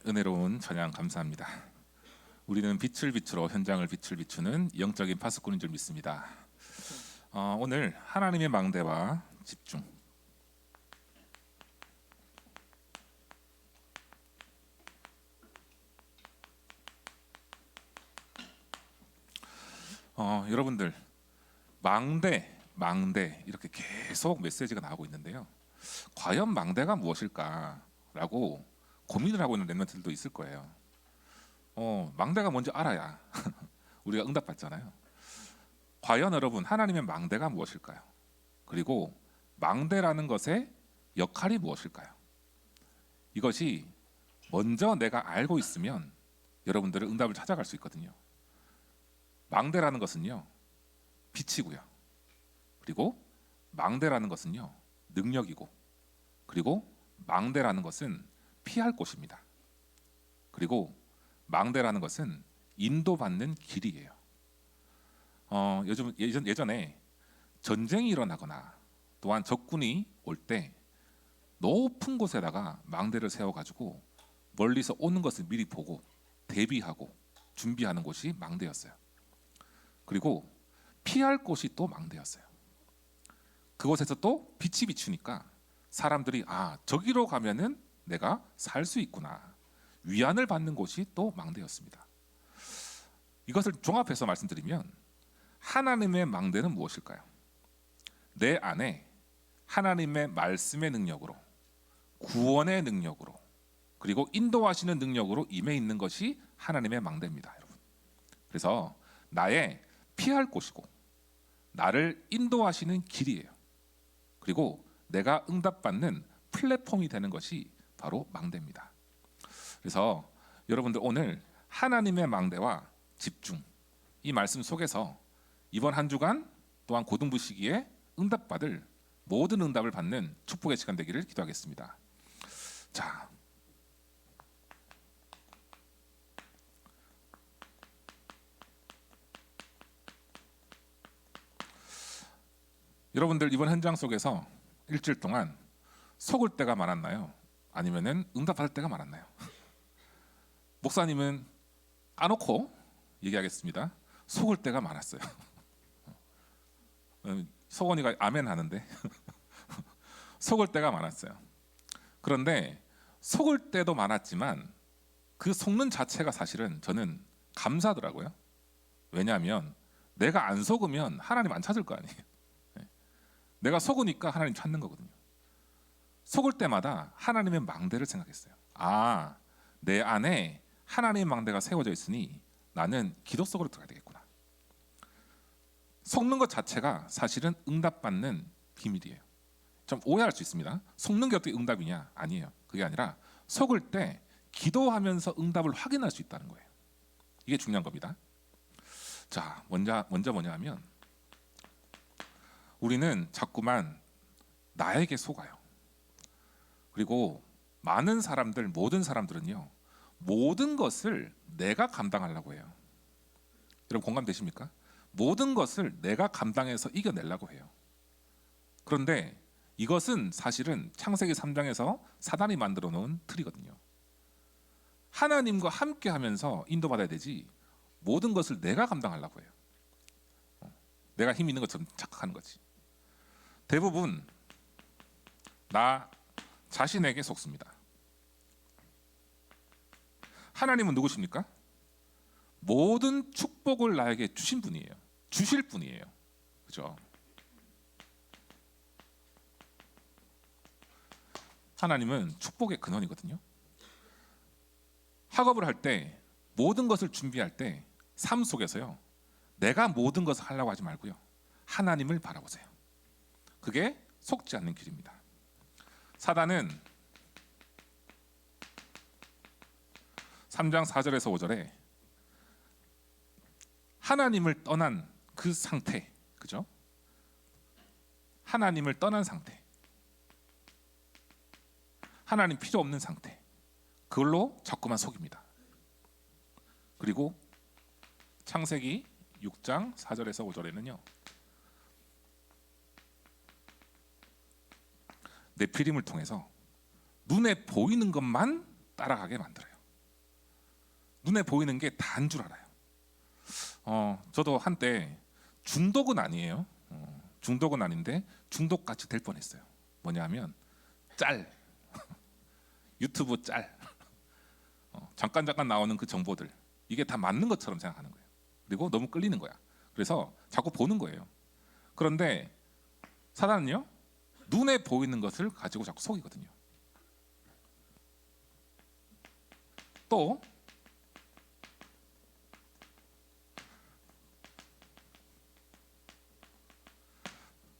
은혜로운 찬양 감사합니다. 우리는 빛을 비추러 현장을 빛을 비추는 영적인 파수꾼인 줄 믿습니다. 오늘 하나님의 망대와 집중. 여러분들 망대 이렇게 계속 메시지가 나오고 있는데요. 과연 망대가 무엇일까라고 고민을 하고 있는 랩런트들도 있을 거예요. 망대가 뭔지 알아야 우리가 응답받잖아요. 과연 여러분 하나님의 망대가 무엇일까요? 그리고 망대라는 것의 역할이 무엇일까요? 이것이 먼저 내가 알고 있으면 여러분들은 응답을 찾아갈 수 있거든요. 망대라는 것은요 빛이고요. 그리고 망대라는 것은요 능력이고, 그리고 망대라는 것은 피할 곳입니다. 그리고 망대라는 것은 인도받는 길이에요. 예전에 전쟁이 일어나거나 또한 적군이 올 때 높은 곳에다가 망대를 세워가지고 멀리서 오는 것을 미리 보고 대비하고 준비하는 곳이 망대였어요. 그리고 피할 곳이 또 망대였어요. 그곳에서 또 빛이 비추니까 사람들이 저기로 가면은 내가 살 수 있구나, 위안을 받는 곳이 또 망대였습니다. 이것을 종합해서 말씀드리면 하나님의 망대는 무엇일까요? 내 안에 하나님의 말씀의 능력으로, 구원의 능력으로, 그리고 인도하시는 능력으로 임해 있는 것이 하나님의 망대입니다, 여러분. 그래서 나의 피할 곳이고 나를 인도하시는 길이에요. 그리고 내가 응답받는 플랫폼이 되는 것이 바로 망대입니다. 그래서 여러분들 오늘 하나님의 망대와 집중, 이 말씀 속에서 이번 한 주간 또한 고등부 시기에 응답받을 모든 응답을 받는 축복의 시간 되기를 기도하겠습니다. 자, 여러분들 이번 현장 속에서 일주일 동안 속을 때가 많았나요? 아니면은 응답받을 때가 많았나요? 목사님은 까놓고 얘기하겠습니다. 속을 때가 많았어요. 소건이가 아멘 하는데 속을 때가 많았어요. 그런데 속을 때도 많았지만 그 속는 자체가 사실은 저는 감사하더라고요. 왜냐하면 내가 안 속으면 하나님 안 찾을 거 아니에요. 내가 속으니까 하나님 찾는 거거든요. 속을 때마다 하나님의 망대를 생각했어요. 내 안에 하나님의 망대가 세워져 있으니 나는 기도 속으로 들어가야 되겠구나. 속는 것 자체가 사실은 응답받는 비밀이에요. 좀 오해할 수 있습니다. 속는 게 어떻게 응답이냐? 아니에요. 그게 아니라 속을 때 기도하면서 응답을 확인할 수 있다는 거예요. 이게 중요한 겁니다. 자, 먼저 뭐냐 하면 우리는 자꾸만 나에게 속아요. 그리고 많은 사람들, 모든 사람들은요 모든 것을 내가 감당하려고 해요. 여러분 공감되십니까? 모든 것을 내가 감당해서 이겨내려고 해요. 그런데 이것은 사실은 창세기 3장에서 사단이 만들어 놓은 틀이거든요. 하나님과 함께 하면서 인도받아야 되지 모든 것을 내가 감당하려고 해요. 내가 힘 있는 것처럼 착각하는 거지. 대부분 나 자신에게 속습니다. 하나님은 누구십니까? 모든 축복을 나에게 주신 분이에요. 주실 분이에요. 그죠? 하나님은 축복의 근원이거든요. 학업을 할 때, 모든 것을 준비할 때 삶 속에서요 내가 모든 것을 하려고 하지 말고요 하나님을 바라보세요. 그게 속지 않는 길입니다. 사단은 3장 4절에서 5절에 하나님을 떠난 그 상태, 그죠? 하나님을 떠난 상태, 하나님 필요 없는 상태, 그걸로 자꾸만 속입니다. 그리고 창세기 6장 4절에서 5절에는요 네피림을 통해서 눈에 보이는 것만 따라가게 만들어요. 눈에 보이는 게 다인 줄 알아요. 저도 한때 중독은 아니에요. 중독은 아닌데 중독같이 될 뻔했어요. 뭐냐면 짤, 유튜브 짤, 잠깐 나오는 그 정보들, 이게 다 맞는 것처럼 생각하는 거예요. 그리고 너무 끌리는 거야. 그래서 자꾸 보는 거예요. 그런데 사단은요, 눈에 보이는 것을 가지고 자꾸 속이거든요. 또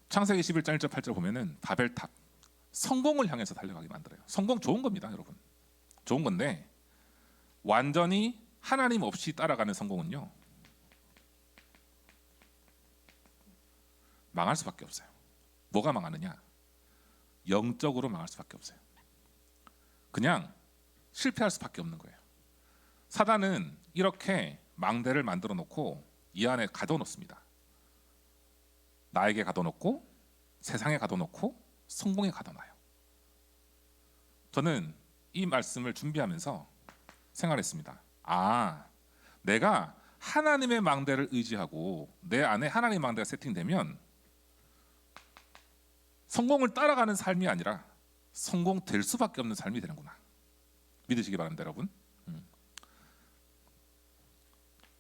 창세기 11장 1절 8절 보면은 바벨탑, 성공을 향해서 달려가게 만들어요. 성공 좋은 겁니다, 여러분. 좋은 건데 완전히 하나님 없이 따라가는 성공은요, 망할 수밖에 없어요. 뭐가 망하느냐? 영적으로 망할 수밖에 없어요. 그냥 실패할 수밖에 없는 거예요. 사단은 이렇게 망대를 만들어 놓고 이 안에 가둬놓습니다. 나에게 가둬놓고, 세상에 가둬놓고, 성공에 가둬놔요. 저는 이 말씀을 준비하면서 생각했습니다. 내가 하나님의 망대를 의지하고 내 안에 하나님의 망대가 세팅되면 성공을 따라가는 삶이 아니라 성공될 수밖에 없는 삶이 되는구나. 믿으시기 바랍니다, 여러분.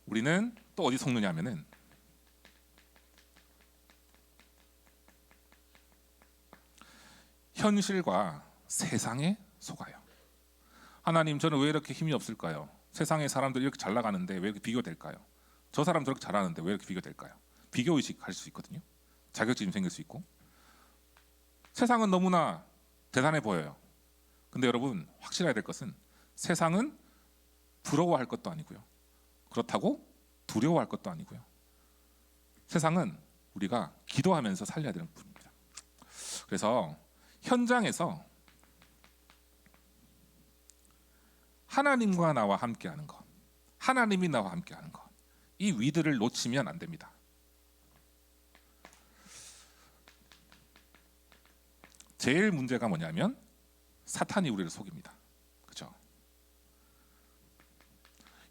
우리는 또 어디 속느냐 하면은 현실과 세상에 속아요. 하나님, 저는 왜 이렇게 힘이 없을까요? 세상의 사람들이 이렇게 잘 나가는데 왜 이렇게 비교될까요? 저 사람 저렇게 잘하는데 왜 이렇게 비교될까요? 비교의식 할 수 있거든요. 자격지심 생길 수 있고. 세상은 너무나 대단해 보여요. 근데 여러분, 확실해야 될 것은 세상은 부러워할 것도 아니고요, 그렇다고 두려워할 것도 아니고요. 세상은 우리가 기도하면서 살려야 되는 부분입니다. 그래서 현장에서 하나님과 나와 함께하는 것, 하나님이 나와 함께하는 것, 이 위드를 놓치면 안 됩니다. 제일 문제가 뭐냐면 사탄이 우리를 속입니다. 그렇죠?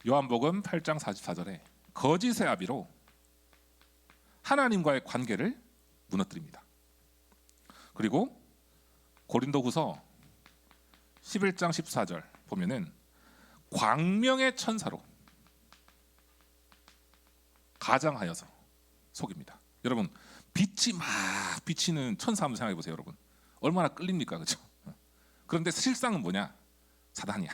요한복음 8장 44절에 거짓의 아비로 하나님과의 관계를 무너뜨립니다. 그리고 고린도후서 11장 14절 보면은 광명의 천사로 가장하여서 속입니다. 여러분, 빛이 막 비치는 천사 한번 생각해 보세요. 여러분, 얼마나 끌립니까, 그렇죠? 그런데 실상은 뭐냐? 사단이야.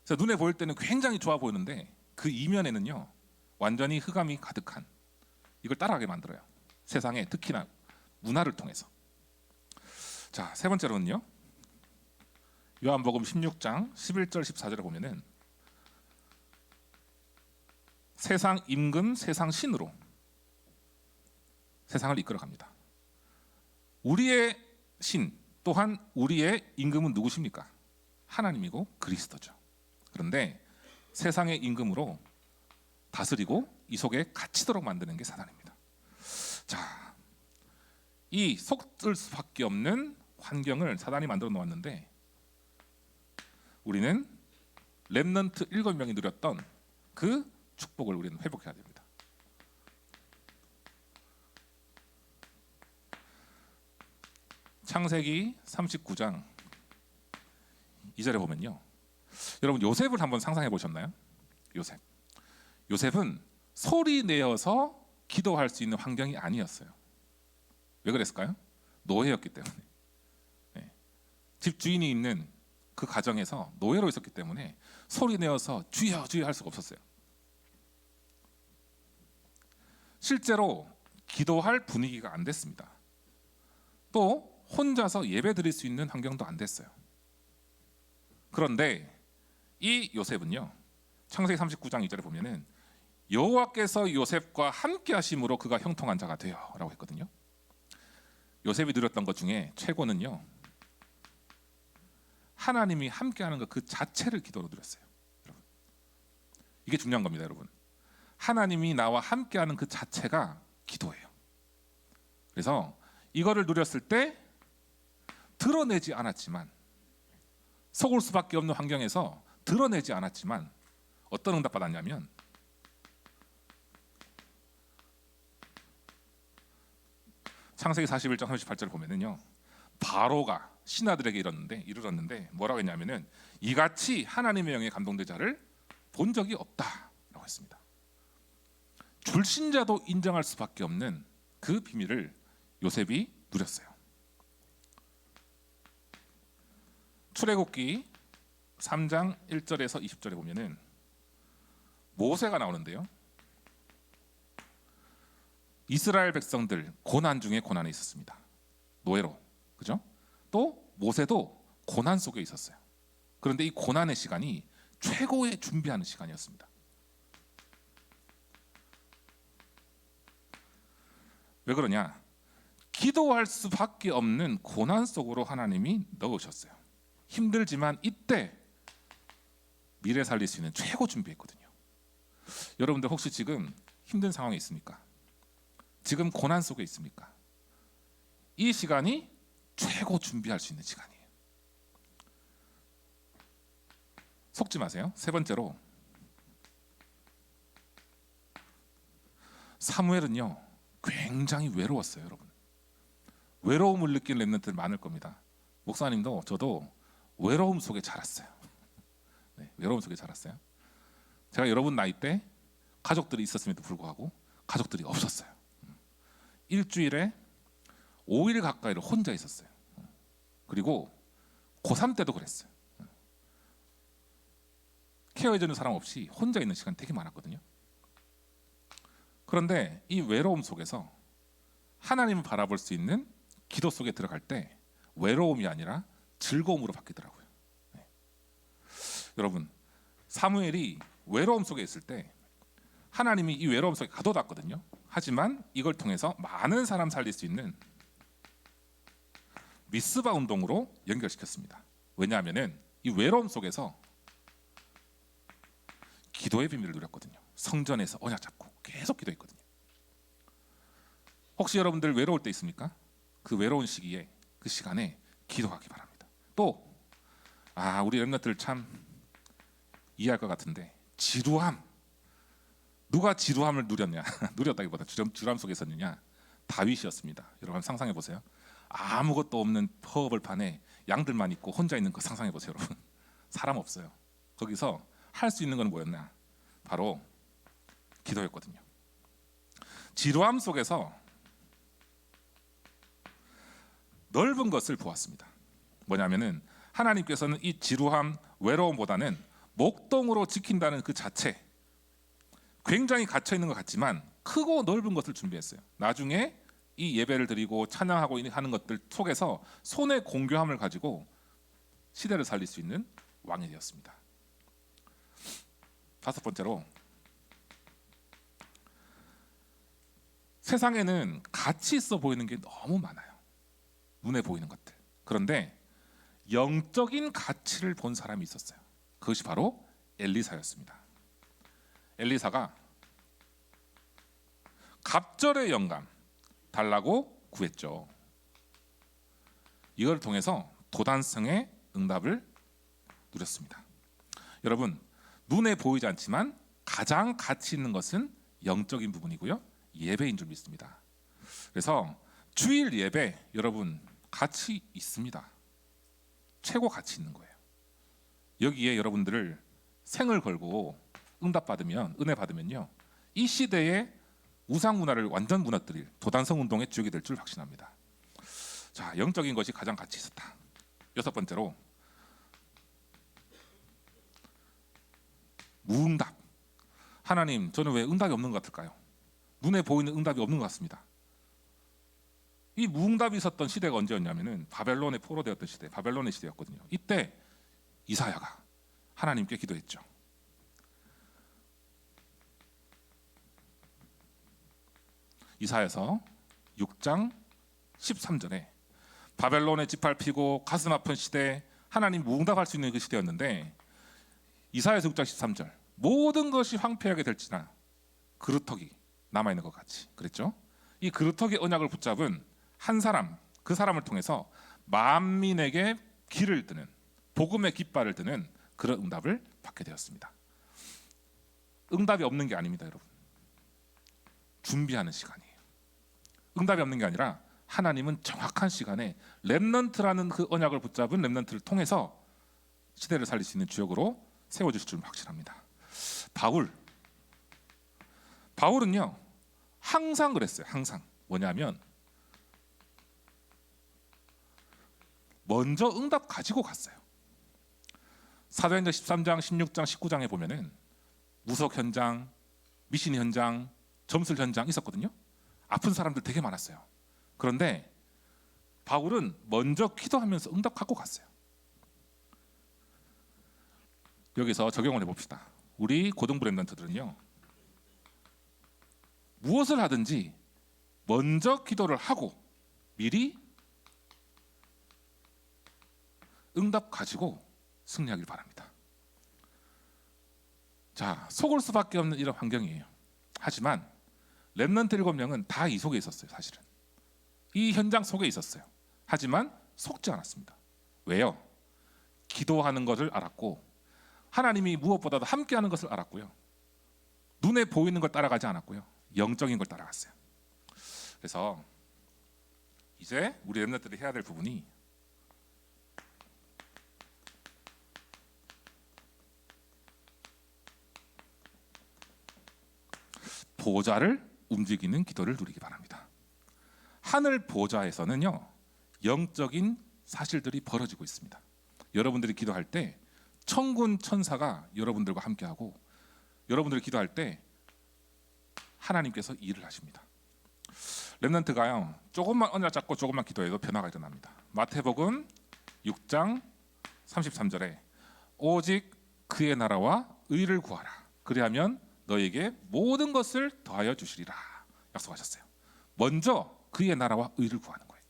그래서 눈에 보일 때는 굉장히 좋아 보이는데 그 이면에는요, 완전히 흑암이 가득한, 이걸 따라가게 만들어요. 세상에, 특히나 문화를 통해서. 자, 세 번째로는요, 요한복음 16장 11절 14절에 보면은 세상 임금, 세상 신으로 세상을 이끌어갑니다. 우리의 신 또한 우리의 임금은 누구십니까? 하나님이고 그리스도죠. 그런데 세상의 임금으로 다스리고 이 속에 갇히도록 만드는 게 사단입니다. 자, 이 속을 수밖에 없는 환경을 사단이 만들어 놓았는데 우리는 렘넌트 7명이 누렸던 그 축복을 우리는 회복해야 됩니다. 창세기 39장 2절에 보면요, 여러분 요셉을 한번 상상해 보셨나요? 요셉은 소리 내어서 기도할 수 있는 환경이 아니었어요. 왜 그랬을까요? 노예였기 때문에. 집 주인이 있는 그 가정에서 노예로 있었기 때문에 소리 내어서 주여 주여 할 수가 없었어요. 실제로 기도할 분위기가 안 됐습니다. 또 혼자서 예배 드릴 수 있는 환경도 안 됐어요. 그런데 이 요셉은요, 창세기 39장 2절에 보면은 여호와께서 요셉과 함께 하심으로 그가 형통한 자가 되어라고 했거든요. 요셉이 누렸던 것 중에 최고는요, 하나님이 함께하는 것 그 자체를 기도로 누렸어요. 여러분, 이게 중요한 겁니다. 여러분, 하나님이 나와 함께하는 그 자체가 기도예요. 그래서 이거를 누렸을 때 드러내지 않았지만, 속을 수밖에 없는 환경에서 드러내지 않았지만 어떤 응답 받았냐면 창세기 41장 38절을 보면은요, 바로가 신하들에게 이르렀는데 뭐라고 했냐면은 이같이 하나님의 영에 감동된 자를 본 적이 없다라고 했습니다. 불신자도 인정할 수밖에 없는 그 비밀을 요셉이 누렸어요. 출애굽기 3장 1절에서 20절에 보면은 모세가 나오는데요. 이스라엘 백성들 고난 중에 고난에 있었습니다. 노예로, 그죠? 또 모세도 고난 속에 있었어요. 그런데 이 고난의 시간이 최고의 준비하는 시간이었습니다. 왜 그러냐? 기도할 수밖에 없는 고난 속으로 하나님이 넣으셨어요. 힘들지만 이때 미래 살릴 수 있는 최고 준비했거든요. 여러분들 혹시 지금 힘든 상황에 있습니까? 지금 고난 속에 있습니까? 이 시간이 최고 준비할 수 있는 시간이에요. 속지 마세요. 세 번째로, 사무엘은요 굉장히 외로웠어요. 여러분, 외로움을 느끼는 렘넌트들 많을 겁니다. 목사님도 저도 외로움 속에 자랐어요. 네, 외로움 속에 자랐어요. 제가 여러분 나이 때 가족들이 있었음에도 불구하고 가족들이 없었어요. 일주일에 5일 가까이를 혼자 있었어요. 그리고 고3 때도 그랬어요. 케어해주는 사람 없이 혼자 있는 시간 되게 많았거든요. 그런데 이 외로움 속에서 하나님을 바라볼 수 있는 기도 속에 들어갈 때 외로움이 아니라 즐거움으로 바뀌더라고요. 네. 여러분, 사무엘이 외로움 속에 있을 때 하나님이 이 외로움 속에 가둬놨거든요. 하지만 이걸 통해서 많은 사람 살릴 수 있는 미스바 운동으로 연결시켰습니다. 왜냐하면은 이 외로움 속에서 기도의 비밀을 누렸거든요. 성전에서 언약 잡고 계속 기도했거든요. 혹시 여러분들 외로울 때 있습니까? 그 외로운 시기에, 그 시간에 기도하기 바랍니다. 또 우리 렘넌트들 참 이해할 것 같은데, 지루함, 누가 지루함을 누렸냐? 누렸다기보다 주람 속에 있었느냐? 다윗이었습니다. 여러분 상상해 보세요. 아무것도 없는 허허벌판에 양들만 있고 혼자 있는 거 상상해 보세요. 여러분, 사람 없어요. 거기서 할 수 있는 건 뭐였나? 바로 기도였거든요. 지루함 속에서 넓은 것을 보았습니다. 뭐냐면은 하나님께서는 이 지루함, 외로움보다는 목동으로 지킨다는 그 자체, 굉장히 갇혀 있는 것 같지만 크고 넓은 것을 준비했어요. 나중에 이 예배를 드리고 찬양하고 하는 것들 속에서 손의 공교함을 가지고 시대를 살릴 수 있는 왕이 되었습니다. 다섯 번째로, 세상에는 가치 있어 보이는 게 너무 많아요. 눈에 보이는 것들. 그런데 영적인 가치를 본 사람이 있었어요. 그것이 바로 엘리사였습니다. 엘리사가 갑절의 영감 달라고 구했죠. 이걸 통해서 도단성의 응답을 누렸습니다. 여러분, 눈에 보이지 않지만 가장 가치 있는 것은 영적인 부분이고요, 예배인 줄 믿습니다. 그래서 주일 예배, 여러분 가치 있습니다. 최고 가치 있는 거예요. 여기에 여러분들을 생을 걸고 응답받으면, 은혜 받으면요, 이 시대의 우상 문화를 완전 무너뜨릴 도단성 운동의 주역이 될 줄 확신합니다. 자, 영적인 것이 가장 가치 있었다. 여섯 번째로, 무응답. 하나님, 저는 왜 응답이 없는 것 같을까요? 눈에 보이는 응답이 없는 것 같습니다. 이 무응답이 있었던 시대가 언제였냐면은 바벨론에 포로되었던 시대, 바벨론의 시대였거든요. 이때 이사야가 하나님께 기도했죠. 이사야서 6장 13절에 바벨론에 짓밟히고 가슴 아픈 시대, 하나님 무응답할 수 있는 그 시대였는데, 이사야서 6장 13절, 모든 것이 황폐하게 될지나 그루터기 남아있는 것 같이, 그랬죠. 이 그루터기 언약을 붙잡은 한 사람, 그 사람을 통해서 만민에게 길을 드는, 복음의 깃발을 드는 그런 응답을 받게 되었습니다. 응답이 없는 게 아닙니다, 여러분. 준비하는 시간이에요. 응답이 없는 게 아니라 하나님은 정확한 시간에 렘넌트라는 그 언약을 붙잡은 렘넌트를 통해서 시대를 살릴 수 있는 주역으로 세워주실 줄 확신합니다. 바울은요 항상 그랬어요. 항상 뭐냐면 먼저 응답 가지고 갔어요. 사도행전 13장, 16장, 19장에 보면은 무속 현장, 미신 현장, 점술 현장 있었거든요. 아픈 사람들 되게 많았어요. 그런데 바울은 먼저 기도하면서 응답 갖고 갔어요. 여기서 적용을 해봅시다. 우리 고등부 렘넌트들은요 무엇을 하든지 먼저 기도를 하고 미리 응답 가지고 승리하길 바랍니다. 자, 속을 수밖에 없는 이런 환경이에요. 하지만 렘넌트 7명은 다 이 속에 있었어요. 사실은 이 현장 속에 있었어요. 하지만 속지 않았습니다. 왜요? 기도하는 것을 알았고 하나님이 무엇보다도 함께하는 것을 알았고요. 눈에 보이는 걸 따라가지 않았고요. 영적인 걸 따라갔어요. 그래서 이제 우리 렘넌트들이 해야 될 부분이 보좌를 움직이는 기도를 누리기 바랍니다. 하늘 보좌에서는요 영적인 사실들이 벌어지고 있습니다. 여러분들이 기도할 때 천군 천사가 여러분들과 함께하고 여러분들이 기도할 때 하나님께서 일을 하십니다. 렘넌트가요 조금만 언약 잡고 조금만 기도해도 변화가 일어납니다. 마태복음 6장 33절에 오직 그의 나라와 의를 구하라 그리하면 너에게 모든 것을 더하여 주시리라 약속하셨어요. 먼저 그의 나라와 의를 구하는 거예요.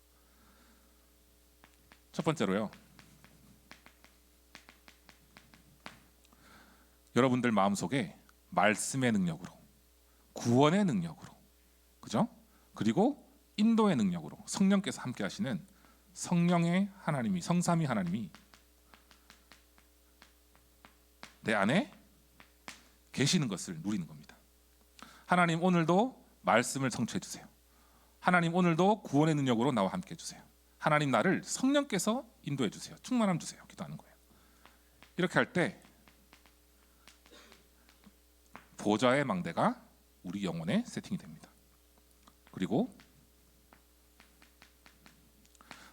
첫 번째로요 여러분들 마음속에 말씀의 능력으로 구원의 능력으로 그죠? 그리고 인도의 능력으로 성령께서 함께 하시는 성령의 하나님이 성삼위 하나님이 내 안에 계시는 것을 누리는 겁니다. 하나님 오늘도 말씀을 성취해 주세요. 하나님 오늘도 구원의 능력으로 나와 함께 해주세요. 하나님 나를 성령께서 인도해 주세요. 충만함 주세요. 기도하는 거예요. 이렇게 할 때 보좌의 망대가 우리 영혼에 세팅이 됩니다. 그리고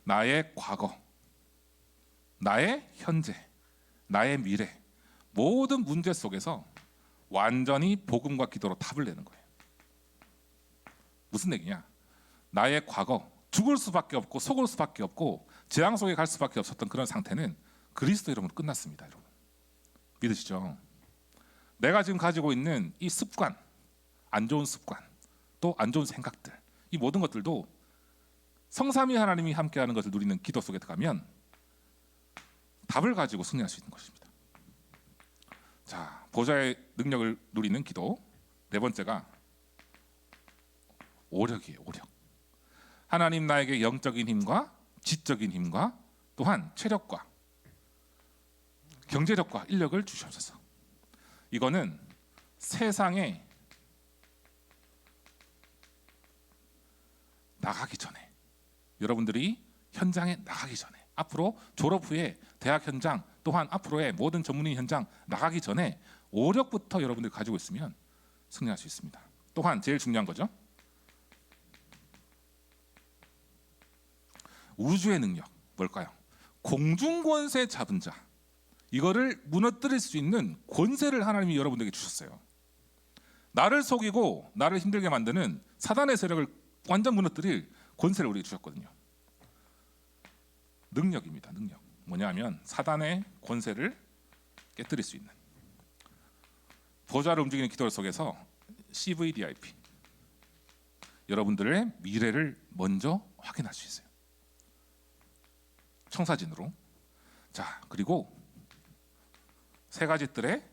나의 과거, 나의 현재, 나의 미래 모든 문제 속에서 완전히 복음과 기도로 답을 내는 거예요. 무슨 얘기냐? 나의 과거, 죽을 수밖에 없고 속을 수밖에 없고 재앙 속에 갈 수밖에 없었던 그런 상태는 그리스도 이름으로 끝났습니다. 여러분 믿으시죠? 내가 지금 가지고 있는 이 습관, 안 좋은 습관, 또 안 좋은 생각들 이 모든 것들도 성삼위 하나님이 함께하는 것을 누리는 기도 속에 들어가면 답을 가지고 승리할 수 있는 것입니다. 자, 보좌의 능력을 누리는 기도 네 번째가 오력이에요. 오력. 하나님 나에게 영적인 힘과 지적인 힘과 또한 체력과 경제력과 인력을 주시옵소서. 이거는 세상에 나가기 전에 여러분들이 현장에 나가기 전에 앞으로 졸업 후에 대학 현장 또한 앞으로의 모든 전문의 현장 나가기 전에 오력부터 여러분들이 가지고 있으면 승리할 수 있습니다. 또한 제일 중요한 거죠. 우주의 능력 뭘까요? 공중권세 잡은 자 이거를 무너뜨릴 수 있는 권세를 하나님이 여러분들에게 주셨어요. 나를 속이고 나를 힘들게 만드는 사단의 세력을 완전 무너뜨릴 권세를 우리에게 주셨거든요. 능력입니다. 능력 뭐냐면 사단의 권세를 깨뜨릴 수 있는 보좌를 움직이는 기도 속에서 CVDIP 여러분들의 미래를 먼저 확인할 수 있어요. 청사진으로. 자, 그리고 세 가지 뜰의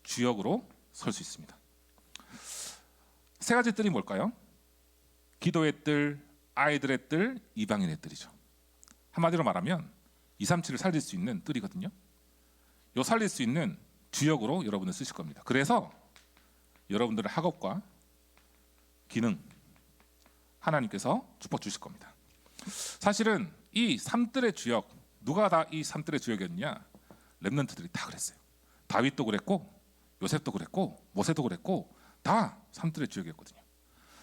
주역으로 설 수 있습니다. 세 가지 뜰이 뭘까요? 기도의 뜰, 아이들의 뜰, 이방인의 뜰이죠. 한마디로 말하면 237을 살릴 수 있는 뜰이거든요. 요 살릴 수 있는 주역으로 여러분을 쓰실 겁니다. 그래서 여러분들의 학업과 기능 하나님께서 축복 주실 겁니다. 사실은 이 삼들의 주역, 누가 다 이 삼들의 주역이었냐? 렘넌트들이 다 그랬어요. 다윗도 그랬고 요셉도 그랬고 모세도 그랬고 다 삼들의 주역이었거든요.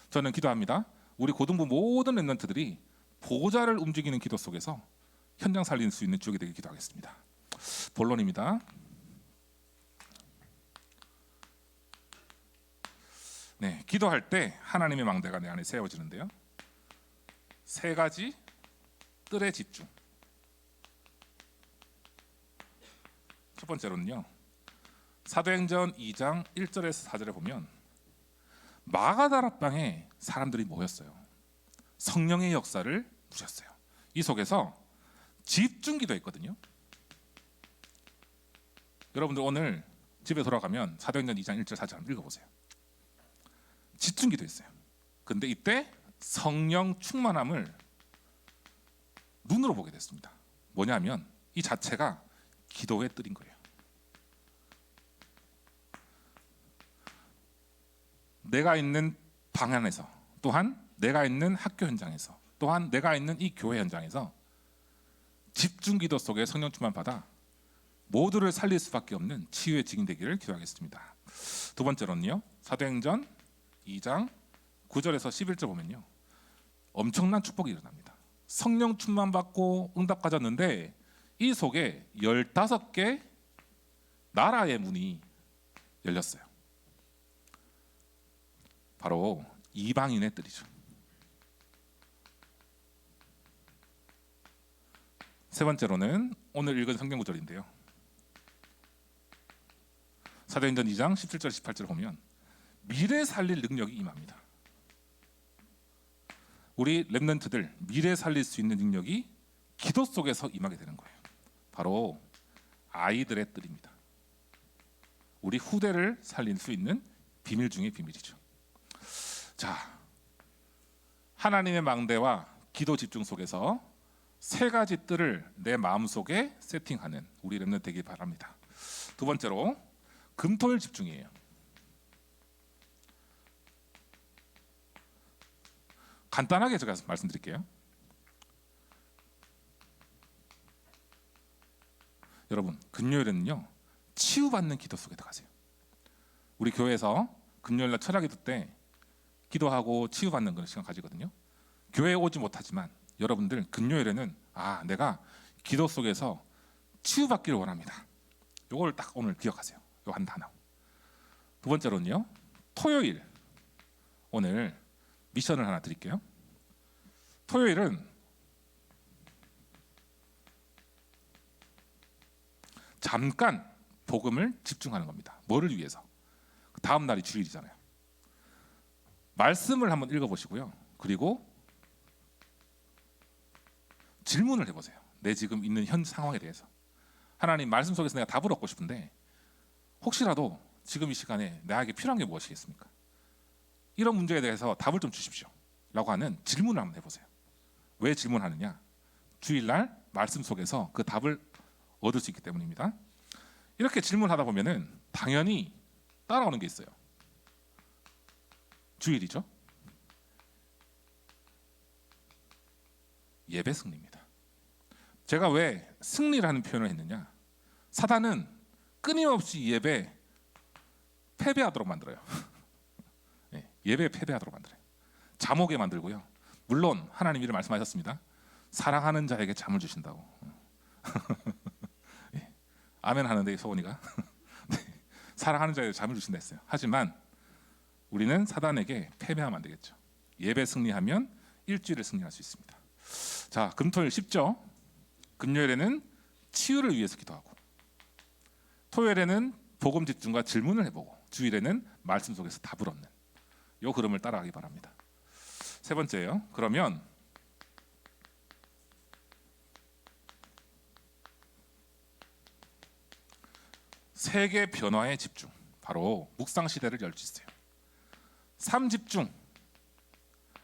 저는 기도합니다. 우리 고등부 모든 렘넌트들이 보좌를 움직이는 기도 속에서 현장 살릴 수 있는 주역이 되길 기도하겠습니다. 본론입니다. 네, 기도할 때 하나님의 망대가 내 안에 세워지는데요. 세 가지 뜰에 집중. 첫 번째로는요. 사도행전 2장 1절에서 4절에 보면 마가다락방에 사람들이 모였어요. 성령의 역사를 누렸어요. 이 속에서 집중기도 했거든요. 여러분들 오늘 집에 돌아가면 사도행전 2장 1절 4절 한번 읽어보세요. 집중기도 했어요. 근데 이때 성령 충만함을 눈으로 보게 됐습니다. 뭐냐면 이 자체가 기도의 뜰인 거예요. 내가 있는 방 안에서, 또한 내가 있는 학교 현장에서, 또한 내가 있는 이 교회 현장에서 집중기도 속에 성령 충만 받아 모두를 살릴 수밖에 없는 치유의 증인되기를 기도하겠습니다. 두 번째로는요. 사도행전 2장 9절에서 11절 보면요. 엄청난 축복이 일어납니다. 성령 충만 받고 응답 가졌는데 이 속에 15개 나라의 문이 열렸어요. 바로 이방인의 뜰이죠. 세 번째로는 오늘 읽은 성경 구절인데요. 사도행전 2장 17절 18절 보면 미래 살릴 능력이 임합니다. 우리 렘넌트들 미래 살릴 수 있는 능력이 기도 속에서 임하게 되는 거예요. 바로 아이들의 뜰입니다. 우리 후대를 살릴 수 있는 비밀 중의 비밀이죠. 자, 하나님의 망대와 기도 집중 속에서 세 가지 뜰을 내 마음속에 세팅하는 우리 렘넌트 되길 바랍니다. 두 번째로 금토일 집중이에요. 간단하게 제가 말씀드릴게요. 여러분, 금요일에는요 치유받는 기도 속에 들어가세요. 우리 교회에서 금요일날 철학기도 때 기도하고 치유받는 그런 시간 가지거든요. 교회에 오지 못하지만 여러분들 금요일에는 내가 기도 속에서 치유받기를 원합니다. 이걸 딱 오늘 기억하세요. 요 한 단어. 두 번째로는요. 토요일 오늘 미션을 하나 드릴게요. 토요일은 잠깐 복음을 집중하는 겁니다. 뭐를 위해서? 다음 날이 주일이잖아요. 말씀을 한번 읽어보시고요. 그리고 질문을 해보세요. 내 지금 있는 현 상황에 대해서. 하나님 말씀 속에서 내가 답을 얻고 싶은데 혹시라도 지금 이 시간에 나에게 필요한 게 무엇이겠습니까? 이런 문제에 대해서 답을 좀 주십시오 라고 하는 질문을 한번 해보세요. 왜 질문하느냐? 주일날 말씀 속에서 그 답을 얻을 수 있기 때문입니다. 이렇게 질문하다 보면은 당연히 따라오는 게 있어요. 주일이죠. 예배 승리입니다. 제가 왜 승리라는 표현을 했느냐? 사단은 끊임없이 예배 패배하도록 만들어요. 예배 패배하도록 만들어요. 잠오게 만들고요. 물론 하나님 이를 말씀하셨습니다. 사랑하는 자에게 잠을 주신다고. 아멘 하는데 소원이가 사랑하는 자에게 잠을 주신다 했어요. 하지만 우리는 사단에게 패배하면 안 되겠죠. 예배 승리하면 일주일을 승리할 수 있습니다. 자, 금토일 쉽죠? 금요일에는 치유를 위해서 기도하고, 토요일에는 복음 집중과 질문을 해보고, 주일에는 말씀 속에서 답을 얻는 이 흐름을 따라가기 바랍니다. 세 번째예요. 그러면 세계 변화에 집중, 바로 묵상 시대를 열 수 있어요. 3집중,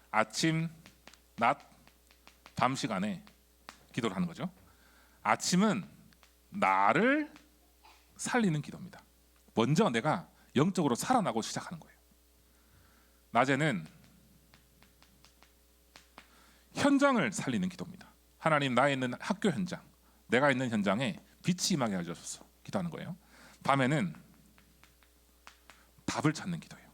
아침, 낮, 밤 시간에 기도를 하는 거죠. 아침은 나를 살리는 기도입니다. 먼저 내가 영적으로 살아나고 시작하는 거예요. 낮에는 현장을 살리는 기도입니다. 하나님, 나에 있는 학교 현장, 내가 있는 현장에 빛이 임하게 하셔서 기도하는 거예요. 밤에는 답을 찾는 기도예요.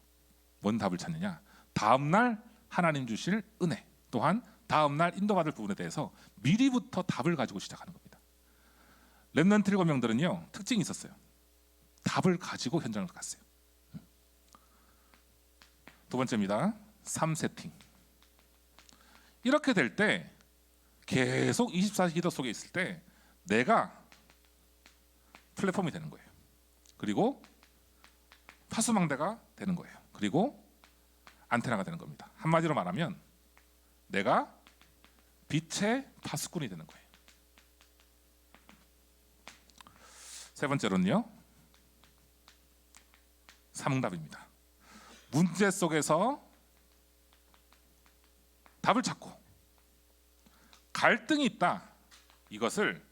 뭔 답을 찾느냐? 다음날 하나님 주실 은혜, 또한 다음날 인도받을 부분에 대해서 미리부터 답을 가지고 시작하는 겁니다. 렘넌트 7명들은요 특징이 있었어요. 답을 가지고 현장을 갔어요. 두 번째입니다. 3세팅. 이렇게 될 때 계속 24시 기도 속에 있을 때 내가 플랫폼이 되는 거예요. 그리고 파수망대가 되는 거예요. 그리고 안테나가 되는 겁니다. 한마디로 말하면 내가 빛의 파수꾼이 되는 거예요. 세 번째로는요, 삼응답입니다. 문제 속에서 답을 찾고 갈등이 있다, 이것을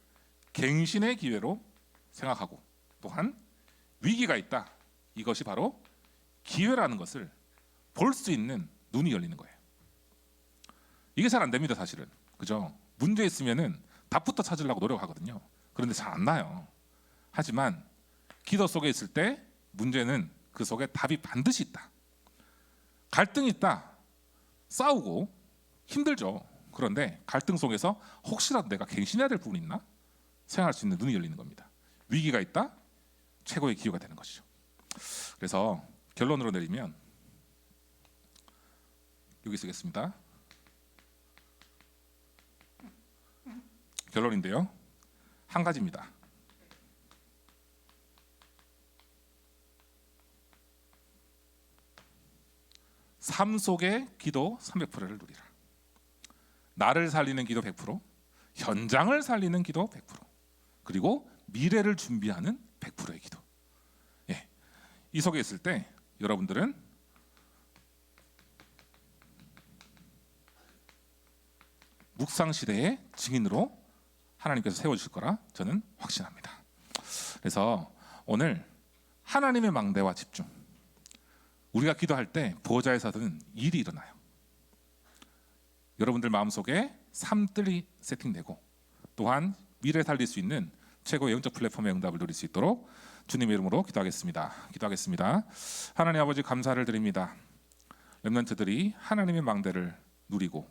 갱신의 기회로 생각하고, 또한 위기가 있다, 이것이 바로 기회라는 것을 볼 수 있는 눈이 열리는 거예요. 이게 잘 안 됩니다, 사실은. 그죠? 문제 있으면은 답부터 찾으려고 노력하거든요. 그런데 잘 안 나요. 하지만 기도 속에 있을 때 문제는 그 속에 답이 반드시 있다. 갈등이 있다. 싸우고 힘들죠. 그런데 갈등 속에서 혹시라도 내가 갱신해야 될 부분이 있나? 생각할 수 있는 눈이 열리는 겁니다. 위기가 있다. 최고의 기회가 되는 것이죠. 그래서 결론으로 내리면 여기 쓰겠습니다. 결론인데요, 한 가지입니다. 삶 속의 기도 300%를 누리라. 나를 살리는 기도 100%, 현장을 살리는 기도 100%, 그리고 미래를 준비하는 100%의 기도. 예, 이 속에 있을 때 여러분들은 묵상 시대의 증인으로 하나님께서 세워주실 거라 저는 확신합니다. 그래서 오늘 하나님의 망대와 집중, 우리가 기도할 때 보호자에서는 일이 일어나요. 여러분들 마음속에 삶들이 세팅되고, 또한 미래 살릴 수 있는 최고의 영적 플랫폼의 응답을 누릴 수 있도록 주님의 이름으로 기도하겠습니다. 하나님 아버지, 감사를 드립니다. 렘넌트들이 하나님의 망대를 누리고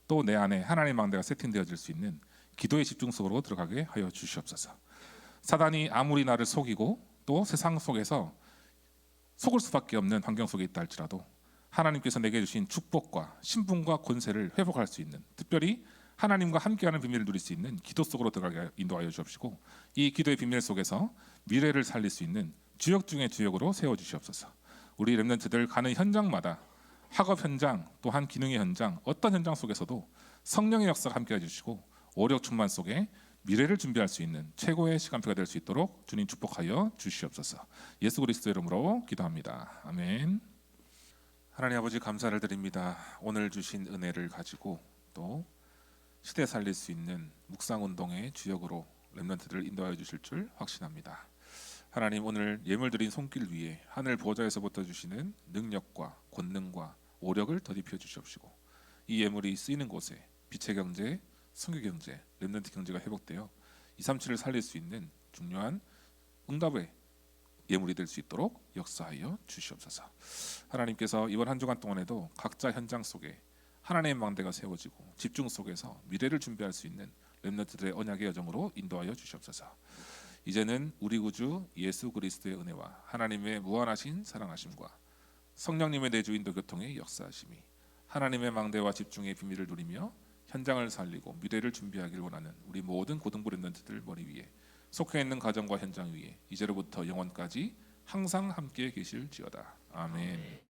또 내 안에 하나님의 망대가 세팅되어질 수 있는 기도의 집중 속으로 들어가게 하여 주시옵소서. 사단이 아무리 나를 속이고 또 세상 속에서 속을 수밖에 없는 환경 속에 있다 할지라도 하나님께서 내게 주신 축복과 신분과 권세를 회복할 수 있는, 특별히 하나님과 함께하는 비밀을 누릴 수 있는 기도 속으로 들어가게 인도하여 주옵시고, 이 기도의 비밀 속에서 미래를 살릴 수 있는 주역 중의 주역으로 세워주시옵소서. 우리 렘넌트들 가는 현장마다, 학업 현장, 또한 기능의 현장, 어떤 현장 속에서도 성령의 역사가 함께해 주시고 오력 충만 속에 미래를 준비할 수 있는 최고의 시간표가 될 수 있도록 주님 축복하여 주시옵소서. 예수 그리스도 이름으로 기도합니다. 아멘. 하나님 아버지, 감사를 드립니다. 오늘 주신 은혜를 가지고 또 시대 살릴 수 있는 묵상운동의 주역으로 렘넌트들을 인도하여 주실 줄 확신합니다. 하나님, 오늘 예물 드린 손길 위에 하늘 보좌에서부터 주시는 능력과 권능과 오력을 더입혀 주시옵시고, 이 예물이 쓰이는 곳에 빛의 경제, 성교 경제, 렘넌트 경제가 회복되어 237을 살릴 수 있는 중요한 응답의 예물이 될 수 있도록 역사하여 주시옵소서. 하나님께서 이번 한 주간 동안에도 각자 현장 속에 하나님의 망대가 세워지고 집중 속에서 미래를 준비할 수 있는 렘넌트들의 언약의 여정으로 인도하여 주시옵소서. 이제는 우리 구주 예수 그리스도의 은혜와 하나님의 무한하신 사랑하심과 성령님의 내주 인도 교통의 역사하심이 하나님의 망대와 집중의 비밀을 누리며 현장을 살리고 미래를 준비하길 원하는 우리 모든 고등부 렘넌트들 머리 위에, 속해 있는 가정과 현장 위에 이제로부터 영원까지 항상 함께 계실지어다. 아멘.